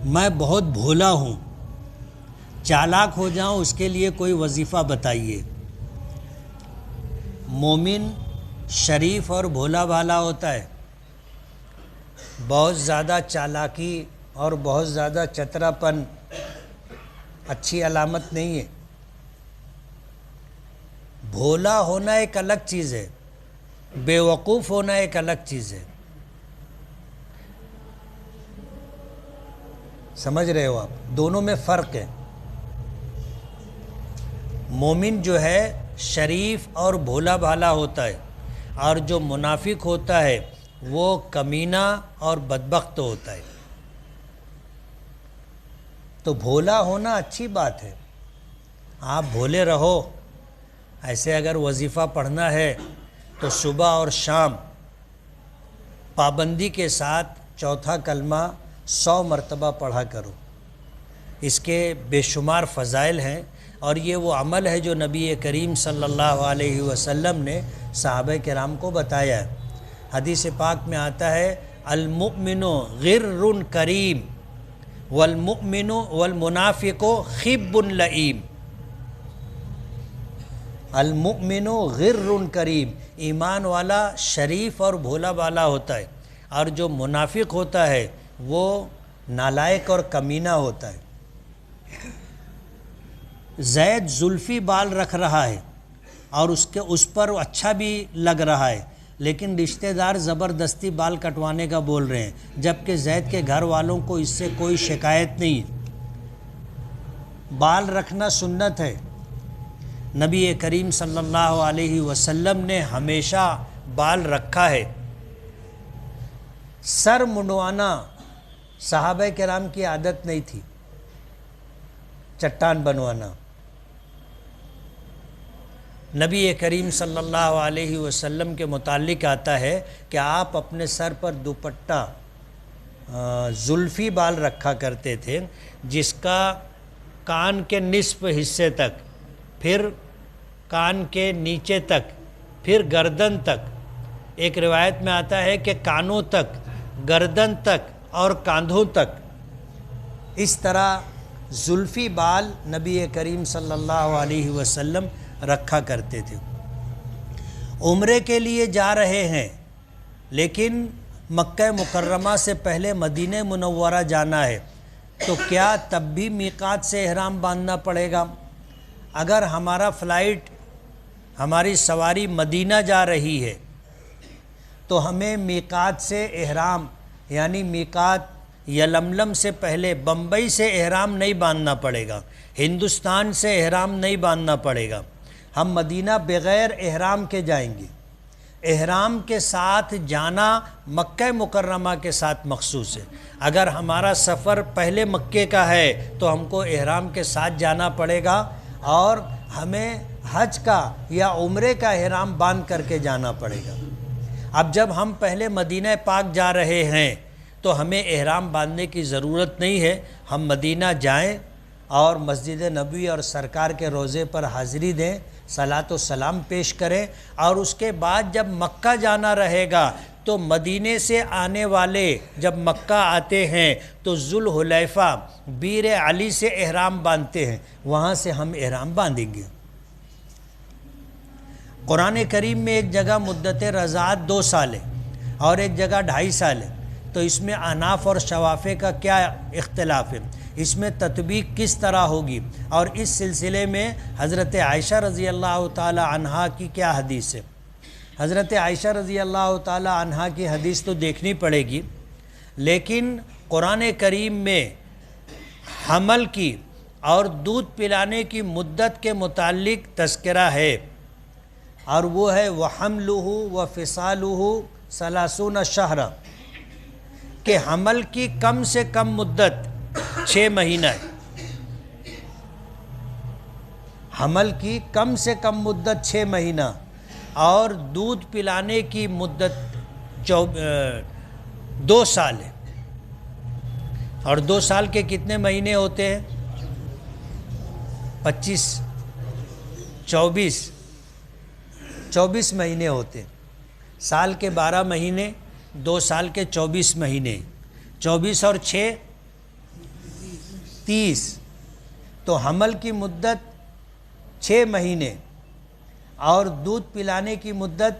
میں بہت بھولا ہوں، چالاک ہو جاؤں اس کے لیے کوئی وظیفہ بتائیے۔ مومن شریف اور بھولا بھالا ہوتا ہے، بہت زیادہ چالاکی اور بہت زیادہ چترا پن اچھی علامت نہیں ہے۔ بھولا ہونا ایک الگ چیز ہے، بے وقوف ہونا ایک الگ چیز ہے۔ سمجھ رہے ہو آپ؟ دونوں میں فرق ہے۔ مومن جو ہے شریف اور بھولا بھالا ہوتا ہے، اور جو منافق ہوتا ہے وہ کمینہ اور بدبخت ہوتا ہے۔ تو بھولا ہونا اچھی بات ہے، آپ بھولے رہو۔ ایسے اگر وظیفہ پڑھنا ہے تو صبح اور شام پابندی کے ساتھ چوتھا کلمہ 100 مرتبہ پڑھا کرو۔ اس کے بے شمار فضائل ہیں، اور یہ وہ عمل ہے جو نبی کریم صلی اللہ علیہ وسلم نے صحابہ کرام کو بتایا ہے۔ حدیث پاک میں آتا ہے المؤمن غر کریم والمؤمن والمنافق خب لئیم۔ المؤمن غر کریم، ایمان والا شریف اور بھولا بھالا ہوتا ہے، اور جو منافق ہوتا ہے وہ نالائق اور کمینہ ہوتا ہے۔ زید زلفی بال رکھ رہا ہے اور اس پر اچھا بھی لگ رہا ہے، لیکن رشتہ دار زبردستی بال کٹوانے کا بول رہے ہیں، جبکہ زید کے گھر والوں کو اس سے کوئی شکایت نہیں۔ بال رکھنا سنت ہے، نبی کریم صلی اللہ علیہ وسلم نے ہمیشہ بال رکھا ہے۔ سر منڈوانا صحابہ کرام کی عادت نہیں تھی، چٹان بنوانا۔ نبی کریم صلی اللہ علیہ وسلم کے متعلق آتا ہے کہ آپ اپنے سر پر دوپٹہ زلفی بال رکھا کرتے تھے، جس کا کان کے نصف حصے تک، پھر کان کے نیچے تک، پھر گردن تک، ایک روایت میں آتا ہے کہ کانوں تک، گردن تک اور کاندھوں تک، اس طرح زلفی بال نبی کریم صلی اللہ علیہ وسلم رکھا کرتے تھے۔ عمرے کے لیے جا رہے ہیں، لیکن مکہ مکرمہ سے پہلے مدینہ منورہ جانا ہے، تو کیا تب بھی میقات سے احرام باندھنا پڑے گا؟ اگر ہمارا فلائٹ، ہماری سواری مدینہ جا رہی ہے تو ہمیں میقات سے احرام، یعنی میقات یلملم سے پہلے بمبئی سے احرام نہیں باندھنا پڑے گا، ہندوستان سے احرام نہیں باندھنا پڑے گا۔ ہم مدینہ بغیر احرام کے جائیں گے۔ احرام کے ساتھ جانا مکہ مکرمہ کے ساتھ مخصوص ہے۔ اگر ہمارا سفر پہلے مکے کا ہے تو ہم کو احرام کے ساتھ جانا پڑے گا، اور ہمیں حج کا یا عمرے کا احرام باندھ کر کے جانا پڑے گا۔ اب جب ہم پہلے مدینہ پاک جا رہے ہیں تو ہمیں احرام باندھنے کی ضرورت نہیں ہے، ہم مدینہ جائیں اور مسجد نبوی اور سرکار کے روضے پر حاضری دیں، صلاۃ و سلام پیش کریں، اور اس کے بعد جب مکہ جانا رہے گا تو مدینے سے آنے والے جب مکہ آتے ہیں تو ذوالحلیفہ بیر علی سے احرام باندھتے ہیں، وہاں سے ہم احرام باندھیں گے۔ قرآن کریم میں ایک جگہ مدت رضاعت 2 سال ہے اور ایک جگہ 2.5 سال ہے، تو اس میں احناف اور شوافے کا کیا اختلاف ہے، اس میں تطبیق کس طرح ہوگی، اور اس سلسلے میں حضرت عائشہ رضی اللہ تعالی عنہا کی کیا حدیث ہے؟ حضرت عائشہ رضی اللہ تعالی عنہا کی حدیث تو دیکھنی پڑے گی، لیکن قرآن کریم میں حمل کی اور دودھ پلانے کی مدت کے متعلق تذکرہ ہے، اور وہ ہے وَحَمْلُهُ وَفِصَالُهُ 30 شہرا، کہ حمل کی کم سے کم مدت 6 مہینہ ہے۔ حمل کی کم سے کم مدت 6 مہینہ، اور دودھ پلانے کی مدت 2 سال ہے۔ اور 2 سال کے کتنے مہینے ہوتے ہیں؟ 25، 24 مہینے ہوتے ہیں۔ سال کے 12 مہینے، 2 سال کے 24 مہینے، 24 اور 6 30 تو حمل کی مدت 6 مہینے اور دودھ پلانے کی مدت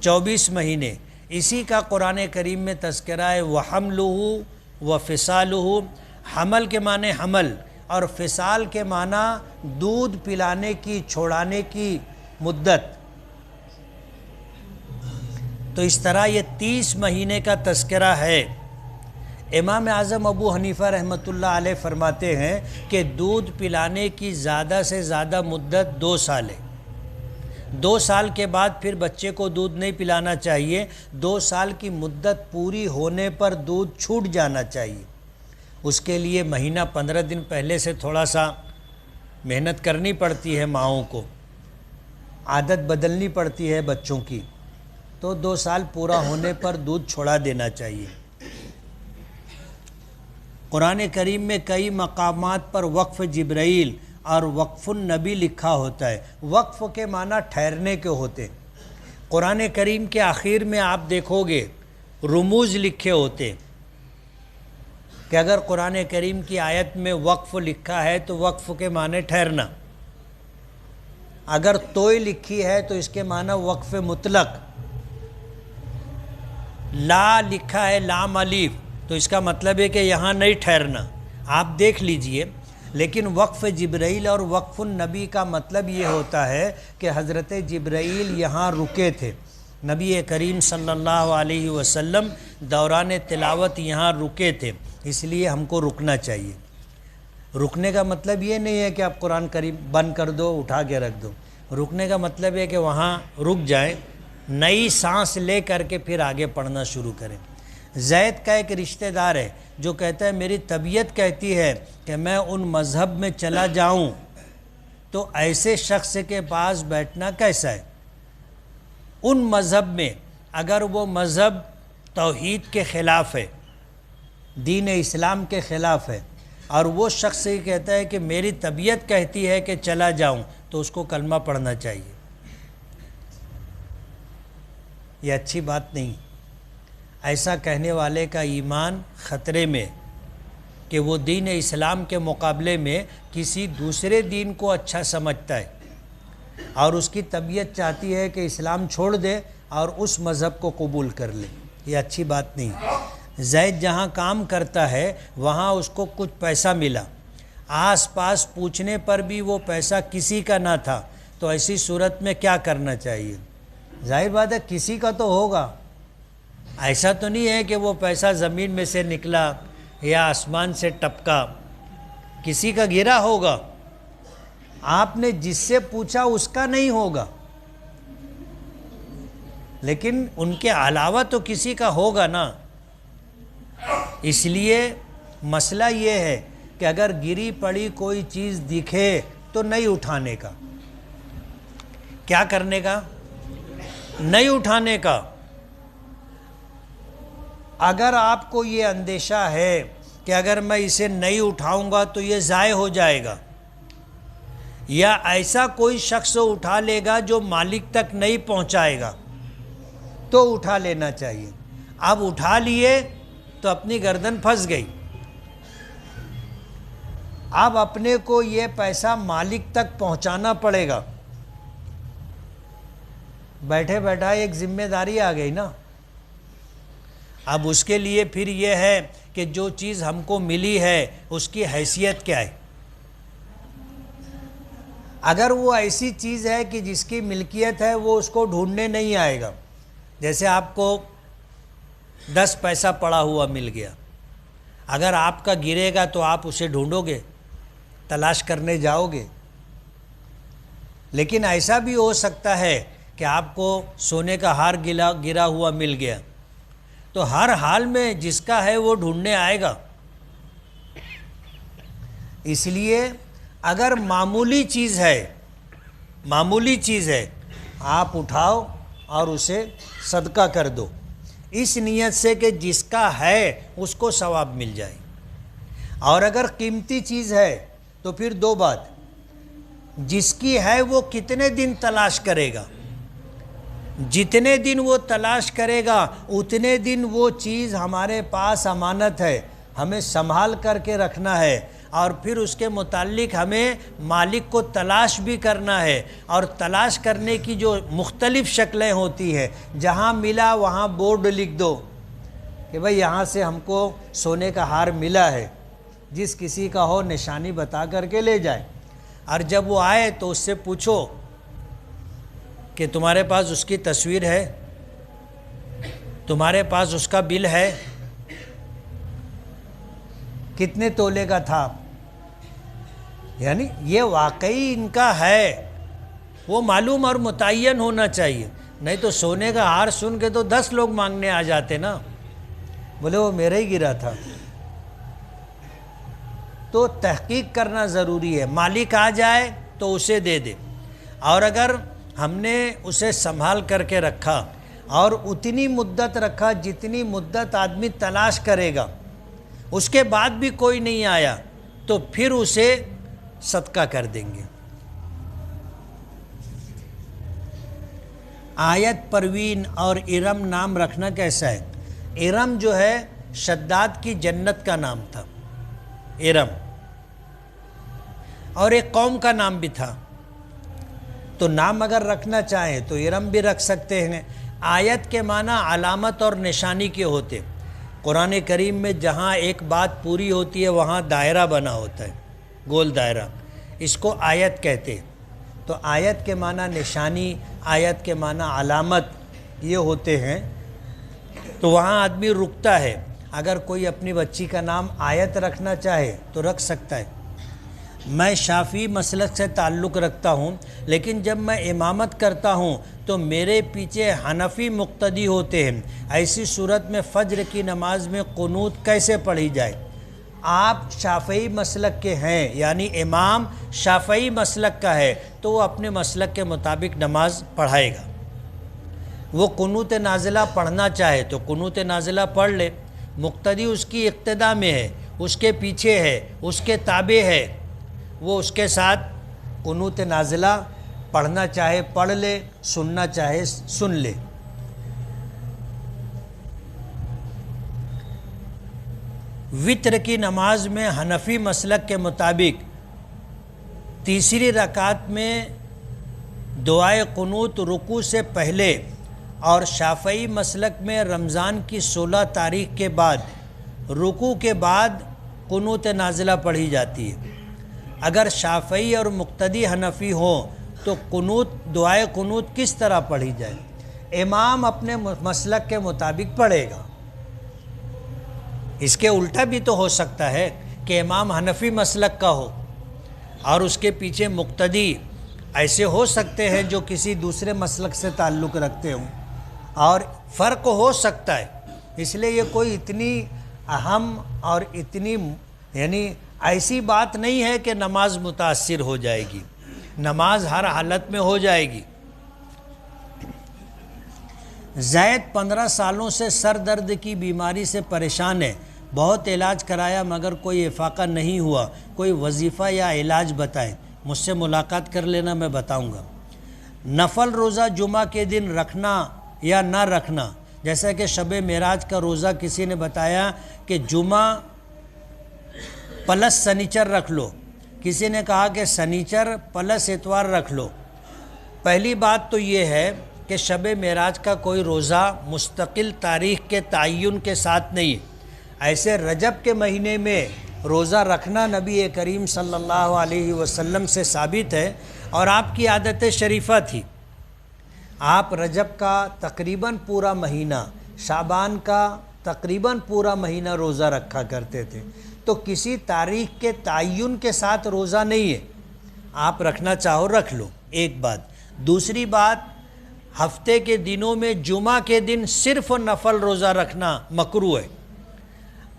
24 مہینے. اسی کا قرآن کریم میں تذکرہ ہے وَحَمْلُهُ وَفِصَالُهُ. حمل کے معنی حمل اور فصال کے معنی دودھ پلانے کی چھوڑانے کی مدت. تو اس طرح یہ 30 مہینے کا تذکرہ ہے. امام اعظم ابو حنیفہ رحمۃ اللہ علیہ فرماتے ہیں کہ دودھ پلانے کی زیادہ سے زیادہ مدت 2 سال ہے. 2 سال کے بعد پھر بچے کو دودھ نہیں پلانا چاہیے. 2 سال کی مدت پوری ہونے پر دودھ چھوٹ جانا چاہیے. اس کے لیے مہینہ 15 دن پہلے سے تھوڑا سا محنت کرنی پڑتی ہے ماؤں کو, عادت بدلنی پڑتی ہے بچوں کی. تو 2 سال پورا ہونے پر دودھ چھوڑا دینا چاہیے. قرآن کریم میں کئی مقامات پر وقف جبرائیل اور وقف النبی لکھا ہوتا ہے. وقف کے معنی ٹھہرنے کے ہوتے. قرآن کریم کے آخر میں آپ دیکھو گے رموز لکھے ہوتے کہ اگر قرآن کریم کی آیت میں وقف لکھا ہے تو وقف کے معنی ٹھہرنا. اگر توئی لکھی ہے تو اس کے معنی وقف مطلق. لا لکھا ہے لام الف تو اس کا مطلب ہے کہ یہاں نہیں ٹھہرنا. آپ دیکھ لیجئے. لیکن وقف جبرائیل اور وقف النبی کا مطلب یہ ہوتا ہے کہ حضرت جبرائیل یہاں رکے تھے. نبی کریم صلی اللہ علیہ وسلم دوران تلاوت یہاں رکے تھے, اس لیے ہم کو رکنا چاہیے. رکنے کا مطلب یہ نہیں ہے کہ آپ قرآن کریم بند کر دو اٹھا کے رکھ دو. رکنے کا مطلب ہے کہ وہاں رک جائیں, نئی سانس لے کر کے پھر آگے پڑھنا شروع کریں. زید کا ایک رشتہ دار ہے جو کہتا ہے میری طبیعت کہتی ہے کہ میں ان مذہب میں چلا جاؤں, تو ایسے شخص کے پاس بیٹھنا کیسا ہے؟ ان مذہب میں اگر وہ مذہب توحید کے خلاف ہے, دین اسلام کے خلاف ہے, اور وہ شخص یہ کہتا ہے کہ میری طبیعت کہتی ہے کہ چلا جاؤں, تو اس کو کلمہ پڑھنا چاہیے. یہ اچھی بات نہیں. ایسا کہنے والے کا ایمان خطرے میں کہ وہ دین اسلام کے مقابلے میں کسی دوسرے دین کو اچھا سمجھتا ہے اور اس کی طبیعت چاہتی ہے کہ اسلام چھوڑ دے اور اس مذہب کو قبول کر لے. یہ اچھی بات نہیں. زید جہاں کام کرتا ہے وہاں اس کو کچھ پیسہ ملا, آس پاس پوچھنے پر بھی وہ پیسہ کسی کا نہ تھا, تو ایسی صورت میں کیا کرنا چاہیے؟ ظاہر بات ہے کسی کا تو ہوگا. ایسا تو نہیں ہے کہ وہ پیسہ زمین میں سے نکلا یا آسمان سے ٹپکا, کسی کا گرا ہوگا. آپ نے جس سے پوچھا اس کا نہیں ہوگا, لیکن ان کے علاوہ تو کسی کا ہوگا نا. اس لیے مسئلہ یہ ہے کہ اگر گری پڑی کوئی چیز دکھے تو نہیں اٹھانے کا. کیا کرنے کا؟ نہیں اٹھانے کا. اگر آپ کو یہ اندیشہ ہے کہ اگر میں اسے نہیں اٹھاؤں گا تو یہ ضائع ہو جائے گا, یا ایسا کوئی شخص اٹھا لے گا جو مالک تک نہیں پہنچائے گا, تو اٹھا لینا چاہیے. اب اٹھا لیے تو اپنی گردن پھنس گئی. اب اپنے کو یہ پیسہ مالک تک پہنچانا پڑے گا. بیٹھے بیٹھا ایک ذمہ داری آ گئی نا. اب اس کے لیے پھر یہ ہے کہ جو چیز ہم کو ملی ہے اس کی حیثیت کیا ہے. اگر وہ ایسی چیز ہے کہ جس کی ملکیت ہے وہ اس کو ڈھونڈنے نہیں آئے گا. جیسے آپ کو 10 پیسہ پڑا ہوا مل گیا, اگر آپ کا گرے گا تو آپ اسے ڈھونڈو گے, تلاش کرنے جاؤ گے. لیکن ایسا بھی ہو سکتا ہے کہ آپ کو سونے کا ہار گرا ہوا مل گیا, تو ہر حال میں جس کا ہے وہ ڈھونڈنے آئے گا. اس لیے اگر معمولی چیز ہے آپ اٹھاؤ اور اسے صدقہ کر دو, اس نیت سے کہ جس کا ہے اس کو ثواب مل جائے. اور اگر قیمتی چیز ہے تو پھر 2 بات, جس کی ہے وہ کتنے دن تلاش کرے گا, جتنے دن وہ تلاش کرے گا اتنے دن وہ چیز ہمارے پاس امانت ہے, ہمیں سنبھال کر کے رکھنا ہے، اور پھر اس کے متعلق ہمیں مالک کو تلاش بھی کرنا ہے، اور تلاش کرنے کی جو مختلف شکلیں ہوتی ہیں، جہاں ملا وہاں بورڈ لکھ دو کہ بھئی یہاں سے ہم کو سونے کا ہار ملا ہے، جس کسی کا ہو نشانی بتا کر کے لے جائے، اور جب وہ آئے تو اس سے پوچھو کہ تمہارے پاس اس کی تصویر ہے، تمہارے پاس اس کا بل ہے، کتنے تولے کا تھا، یعنی یہ واقعی ان کا ہے وہ معلوم اور متعین ہونا چاہیے، نہیں تو سونے کا ہار سن کے تو 10 لوگ مانگنے آ جاتے نا، بولے وہ میرا ہی گرا تھا۔ تو تحقیق کرنا ضروری ہے، مالک آ جائے تو اسے دے دے، اور اگر ہم نے اسے سنبھال کر کے رکھا اور اتنی مدت رکھا جتنی مدت آدمی تلاش کرے گا، اس کے بعد بھی کوئی نہیں آیا تو پھر اسے صدقہ کر دیں گے۔ آیت پروین اور ارم نام رکھنا کیسا ہے؟ ارم جو ہے شداد کی جنت کا نام تھا، ارم، اور ایک قوم کا نام بھی تھا، تو نام اگر رکھنا چاہیں تو ارم بھی رکھ سکتے ہیں۔ آیت کے معنی علامت اور نشانی کے ہوتے، قرآن کریم میں جہاں ایک بات پوری ہوتی ہے وہاں دائرہ بنا ہوتا ہے، گول دائرہ، اس کو آیت کہتے ہیں۔ تو آیت کے معنی نشانی، آیت کے معنی علامت یہ ہوتے ہیں، تو وہاں آدمی رکتا ہے۔ اگر کوئی اپنی بچی کا نام آیت رکھنا چاہے تو رکھ سکتا ہے۔ میں شافعی مسلک سے تعلق رکھتا ہوں، لیکن جب میں امامت کرتا ہوں تو میرے پیچھے حنفی مقتدی ہوتے ہیں، ایسی صورت میں فجر کی نماز میں قنوت کیسے پڑھی جائے؟ آپ شافعی مسلک کے ہیں، یعنی امام شافعی مسلک کا ہے تو وہ اپنے مسلک کے مطابق نماز پڑھائے گا۔ وہ قنوت نازلہ پڑھنا چاہے تو قنوت نازلہ پڑھ لے، مقتدی اس کی اقتداء میں ہے، اس کے پیچھے ہے، اس کے تابع ہے، وہ اس کے ساتھ قنوت نازلہ پڑھنا چاہے پڑھ لے، سننا چاہے سن لے۔ وتر کی نماز میں حنفی مسلک کے مطابق تیسری رکعت میں دعائے قنوت رکوع سے پہلے، اور شافعی مسلک میں رمضان کی 16 تاریخ کے بعد رکوع کے بعد قنوت نازلہ پڑھی جاتی ہے۔ اگر شافعی اور مقتدی حنفی ہوں تو قنوت، دعائے قنوت کس طرح پڑھی جائے؟ امام اپنے مسلک کے مطابق پڑھے گا۔ اس کے الٹا بھی تو ہو سکتا ہے کہ امام حنفی مسلک کا ہو اور اس کے پیچھے مقتدی ایسے ہو سکتے ہیں جو کسی دوسرے مسلک سے تعلق رکھتے ہوں، اور فرق ہو سکتا ہے۔ اس لیے یہ کوئی اتنی اہم اور اتنی یعنی ایسی بات نہیں ہے کہ نماز متاثر ہو جائے گی، نماز ہر حالت میں ہو جائے گی۔ زید 15 سالوں سے سر درد کی بیماری سے پریشان ہے، بہت علاج کرایا مگر کوئی افاقہ نہیں ہوا، کوئی وظیفہ یا علاج بتائیں، مجھ سے ملاقات کر لینا، میں بتاؤں گا۔ نفل روزہ جمعہ کے دن رکھنا یا نہ رکھنا، جیسا کہ شب معراج کا روزہ کسی نے بتایا کہ جمعہ پلس سنیچر رکھ لو، کسی نے کہا کہ سنیچر پلس اتوار رکھ لو۔ پہلی بات تو یہ ہے کہ شب معراج کا کوئی روزہ مستقل تاریخ کے تعین کے ساتھ نہیں، ایسے رجب کے مہینے میں روزہ رکھنا نبی کریم صلی اللہ علیہ وسلم سے ثابت ہے، اور آپ کی عادت شریفہ تھی۔ آپ رجب کا تقریباً پورا مہینہ، شعبان کا تقریباً پورا مہینہ روزہ رکھا کرتے تھے، تو کسی تاریخ کے تعین کے ساتھ روزہ نہیں ہے، آپ رکھنا چاہو رکھ لو، ایک بات۔ دوسری بات، ہفتے کے دنوں میں جمعہ کے دن صرف نفل روزہ رکھنا مکروہ ہے۔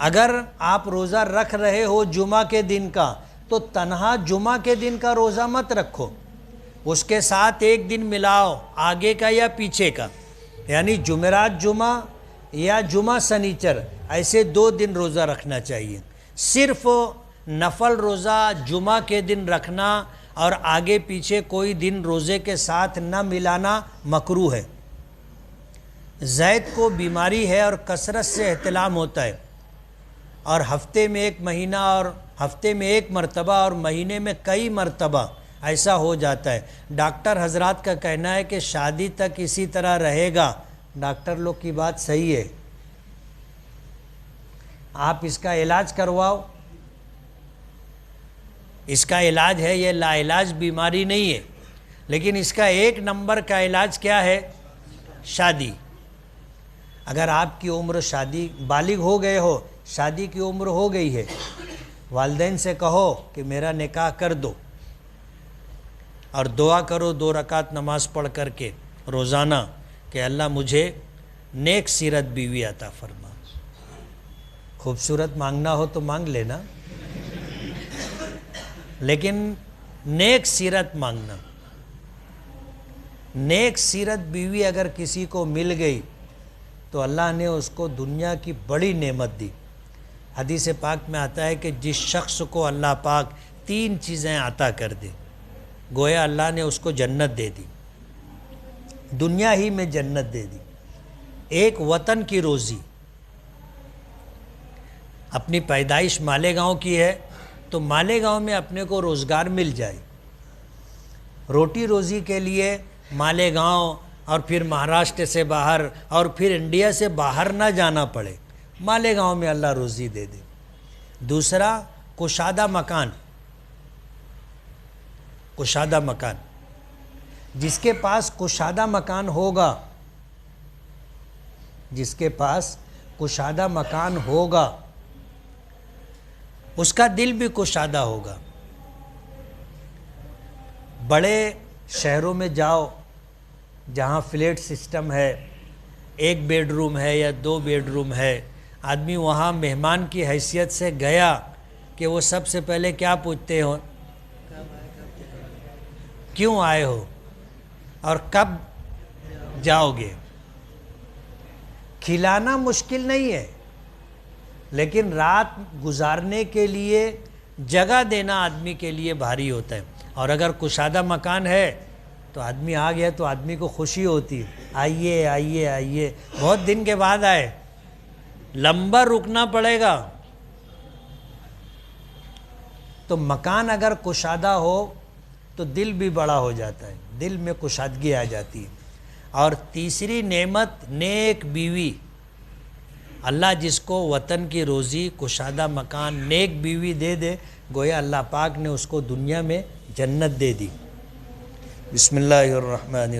اگر آپ روزہ رکھ رہے ہو جمعہ کے دن کا تو تنہا جمعہ کے دن کا روزہ مت رکھو، اس کے ساتھ ایک دن ملاؤ، آگے کا یا پیچھے کا، یعنی جمعرات جمعہ یا جمعہ سنیچر، ایسے 2 دن روزہ رکھنا چاہیے۔ صرف نفل روزہ جمعہ کے دن رکھنا اور آگے پیچھے کوئی دن روزے کے ساتھ نہ ملانا مکروہ ہے۔ زید کو بیماری ہے اور کثرت سے احتلام ہوتا ہے، اور ہفتے میں ایک مہینہ اور ہفتے میں ایک مرتبہ اور مہینے میں کئی مرتبہ ایسا ہو جاتا ہے. ڈاکٹر حضرات کا کہنا ہے کہ شادی تک اسی طرح رہے گا. ڈاکٹر لوگ کی بات صحیح ہے، آپ اس کا علاج کرواؤ. اس کا علاج ہے، یہ لا علاج بیماری نہیں ہے، لیکن اس کا ایک نمبر کا علاج کیا ہے؟ شادی. اگر آپ کی عمر شادی بالغ ہو گئے ہو، شادی کی عمر ہو گئی ہے، والدین سے کہو کہ میرا نکاح کر دو، اور دعا کرو 2 رکعت نماز پڑھ کر کے روزانہ کہ اللہ مجھے نیک سیرت بیوی عطا فرما. خوبصورت مانگنا ہو تو مانگ لینا، لیکن نیک سیرت مانگنا. نیک سیرت بیوی اگر کسی کو مل گئی تو اللہ نے اس کو دنیا کی بڑی نعمت دی. حدیث پاک میں آتا ہے کہ جس شخص کو اللہ پاک 3 چیزیں عطا کر دے، گویا اللہ نے اس کو جنت دے دی، دنیا ہی میں جنت دے دی. ایک وطن کی روزی. اپنی پیدائش مالیگاؤں کی ہے تو مالیگاؤں میں اپنے کو روزگار مل جائے. روٹی روزی کے لیے مالیگاؤں اور پھر مہاراشٹر سے باہر اور پھر انڈیا سے باہر نہ جانا پڑے، مالیگاؤں میں اللہ روزی دے دے. دوسرا کشادہ مکان. کشادہ مکان، جس کے پاس کشادہ مکان ہوگا، جس کے پاس کشادہ مکان ہوگا اس کا دل بھی کشادہ ہوگا. بڑے شہروں میں جاؤ جہاں فلیٹ سسٹم ہے، 1 بیڈ روم ہے یا 2 بیڈ روم ہے، آدمی وہاں مہمان کی حیثیت سے گیا کہ وہ سب سے پہلے کیا پوچھتے ہو؟ کیوں آئے ہو اور کب جاؤ گے؟ کھلانا مشکل نہیں ہے، لیکن رات گزارنے کے لیے جگہ دینا آدمی کے لیے بھاری ہوتا ہے. اور اگر کشادہ مکان ہے تو آدمی آ گیا تو آدمی کو خوشی ہوتی ہے، آئیے آئیے آئیے، بہت دن کے بعد آئے، لمبا رکنا پڑے گا. تو مکان اگر کشادہ ہو تو دل بھی بڑا ہو جاتا ہے، دل میں کشادگی آ جاتی ہے. اور تیسری نعمت نیک بیوی. اللہ جس کو وطن کی روزی، کشادہ مکان، نیک بیوی دے دے، گویا اللہ پاک نے اس کو دنیا میں جنت دے دی. بسم اللہ الرحمن الرحیم.